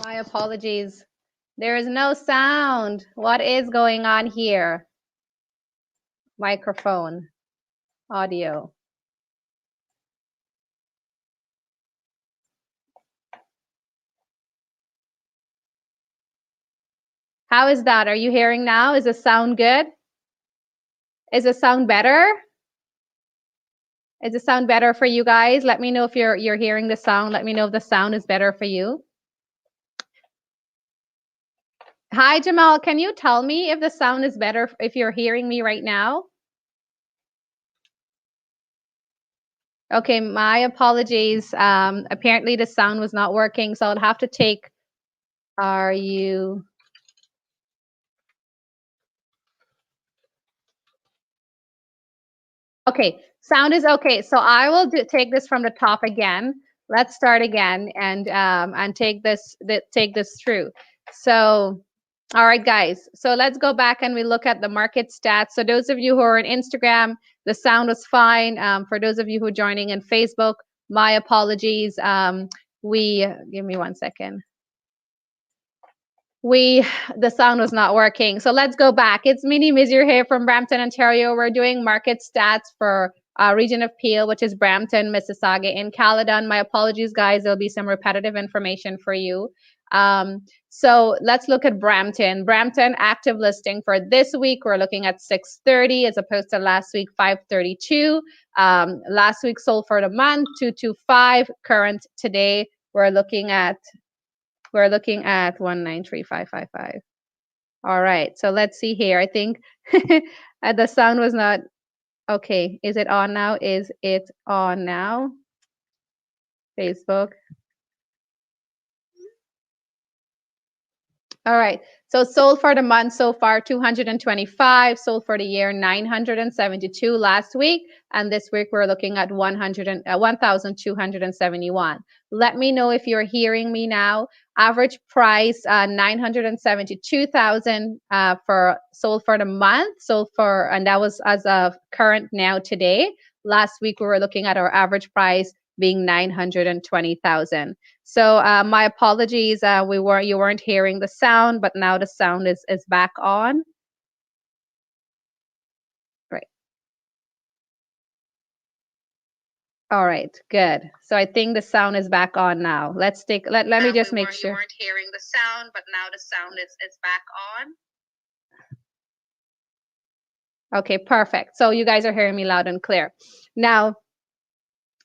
My apologies. There is no sound. What is going on here? Microphone, audio. How is that? Are you hearing now? Is the sound good? Is the sound better? Is the sound better for you guys? Let me know if you're hearing the sound. Let me know if the sound is better for you. Hi, Jamal. Can you tell me if the sound is better if you're hearing me right now? Okay, my apologies. Apparently the sound was not working, so I'll have to take. Are you? Okay, sound is okay. So I will take this from the top again. Let's start again and take this through. So, all right, guys. So let's go back and we look at the market stats. So those of you who are on Instagram, the sound was fine. For those of you who are joining in Facebook, my apologies. We give me 1 second. The sound was not working. So let's go back. It's Mini Misir here from Brampton, Ontario. We're doing market stats for region of Peel, which is Brampton, Mississauga, and Caledon. My apologies, guys. There'll be some repetitive information for you. So let's look at Brampton. Brampton active listing for this week, we're looking at 630 as opposed to last week, 532. Last week sold for the month, 225. Current today, we're looking at 193,555. All right, so let's see here. I think the sound was not okay. Is it on now? Is it on now? Facebook. All right. So sold for the month so far 225, sold for the year 972 last week, and this week we're looking at 1,271. Let me know if you're hearing me now. Average price 972,000 for sold for the month, and that was as of current now today. Last week we were looking at our average price being 920,000. So my apologies, you weren't hearing the sound, but now the sound is back on. Right. All right, good. So I think the sound is back on now. Let me just make sure. You weren't hearing the sound, but now the sound is back on. Okay, perfect. So you guys are hearing me loud and clear. Now,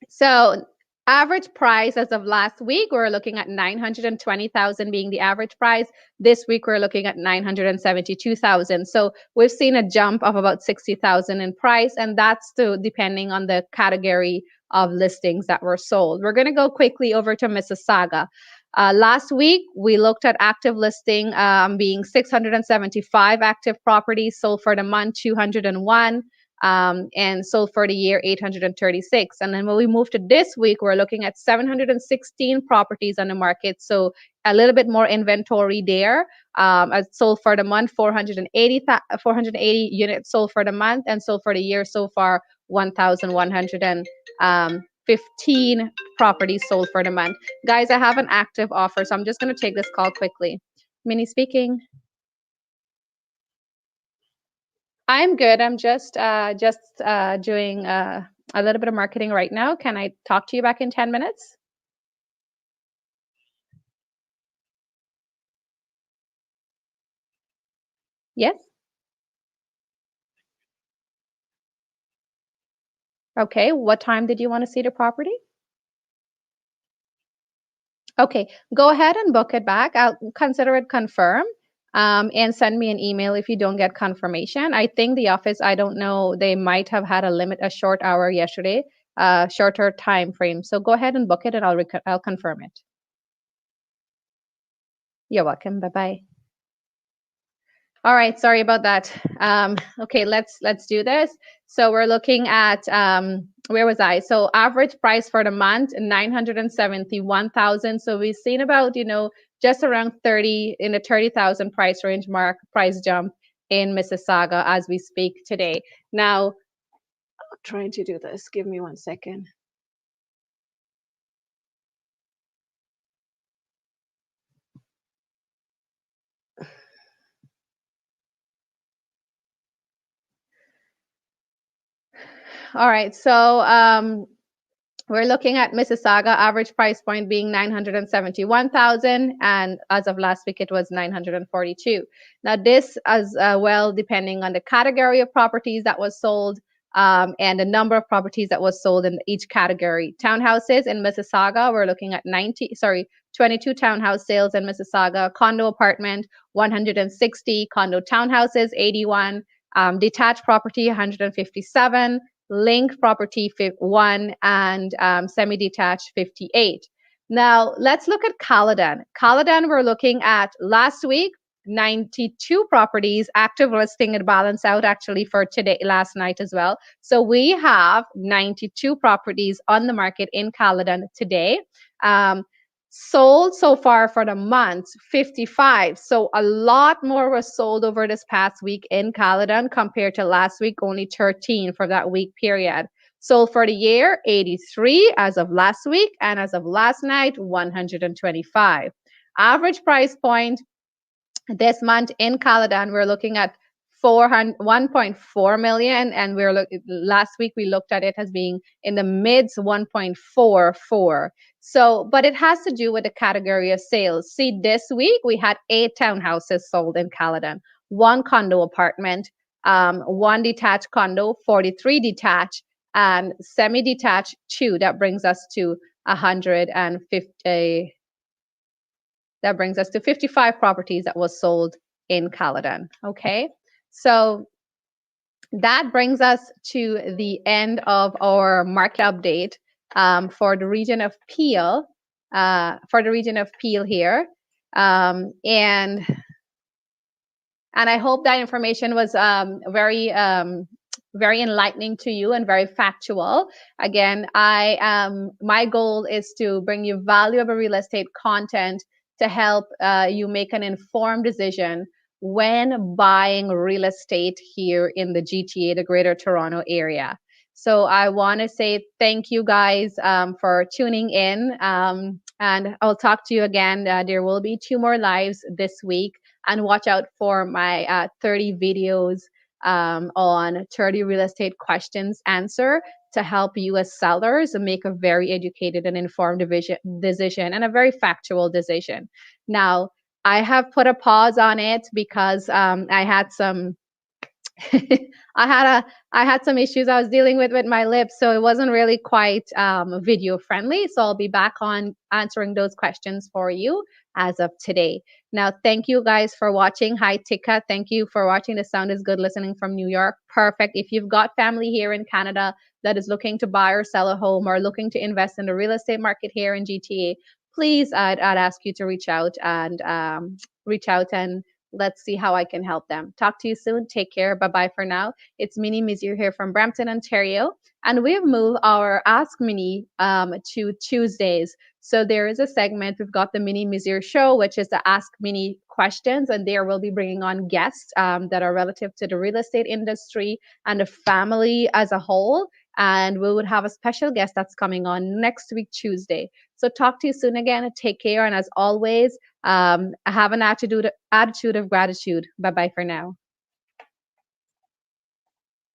so average price as of last week, we're looking at 920,000 being the average price. This week, we're looking at 972,000. So we've seen a jump of about 60,000 in price, and that's depending on the category of listings that were sold. We're going to go quickly over to Mississauga. Last week, we looked at active listing being 675 active properties, sold for the month 201. And sold for the year 836. And then when we move to this week, we're looking at 716 properties on the market. So a little bit more inventory there. Sold for the month 480 units sold for the month, and sold for the year so far 1,115 properties sold for the month. Guys, I have an active offer, so I'm just going to take this call quickly. Minnie speaking. I'm good. I'm just doing a little bit of marketing right now. Can I talk to you back in 10 minutes? Yes. Okay. What time did you want to see the property? Okay. Go ahead and book it back. I'll consider it confirmed. And send me an email if you don't get confirmation. I think the office, I don't know, they might have had a short hour yesterday, shorter time frame. So go ahead and book it, and I'll confirm it. You're welcome. Bye-bye. All right, sorry about that. Okay, let's do this. So we're looking at where was I? So average price for the month 971,000. So we've seen about just around 30 in the 30,000 price range mark price jump in Mississauga as we speak today. Now, I'm trying to do this. Give me 1 second. All right. So we're looking at Mississauga, average price point being 971,000, and as of last week, it was 942. Now, this as well, depending on the category of properties that was sold, and the number of properties that was sold in each category. Townhouses in Mississauga, we're looking at 22 townhouse sales in Mississauga. Condo apartment, 160. Condo townhouses, 81. Detached property, 157. Link property 1, and semi-detached 58. Now let's look at Caledon. Caledon, we're looking at last week, 92 properties, active listing and balance out actually for today, last night as well. So we have 92 properties on the market in Caledon today. Sold so far for the month 55. So a lot more was sold over this past week in Caledon compared to last week, only 13 for that week period. Sold for the year 83 as of last week, and as of last night 125. Average price point this month in Caledon, we're looking at 1.4 million, and last week we looked at it as being in the mids 1.44. So, but it has to do with the category of sales. See, this week we had 8 townhouses sold in Caledon, 1 condo apartment, 1 detached condo, 43 detached, and semi-detached 2. That brings us to 150. That brings us to 55 properties that was sold in Caledon. Okay, so that brings us to the end of our market update for the region of Peel. Here, and I hope that information was very enlightening to you and very factual. Again, my goal is to bring you valuable real estate content to help you make an informed decision when buying real estate here in the GTA, the Greater Toronto Area. So I want to say thank you guys for tuning in, and I'll talk to you again. There will be 2 more lives this week, and watch out for my 30 videos on 30 real estate questions answer to help you as sellers make a very educated and informed decision and a very factual decision. Now, I have put a pause on it because I had some I had some issues I was dealing with my lips, so it wasn't really quite video friendly. So I'll be back on answering those questions for you as of today. Now, thank you guys for watching. Hi, Tika. Thank you for watching. The sound is good listening from New York. Perfect. If you've got family here in Canada that is looking to buy or sell a home or looking to invest in the real estate market here in GTA, please, I'd ask you to reach out and let's see how I can help them. Talk to you soon. Take care. Bye-bye for now. It's Mini Misir here from Brampton, Ontario. And we've moved our Ask Mini to Tuesdays. So there is a segment. We've got the Mini Misir show, which is the Ask Mini questions. And there we'll be bringing on guests that are relative to the real estate industry and the family as a whole. And we would have a special guest that's coming on next week, Tuesday. So talk to you soon again. Take care. And as always, have an attitude of gratitude. Bye bye for now.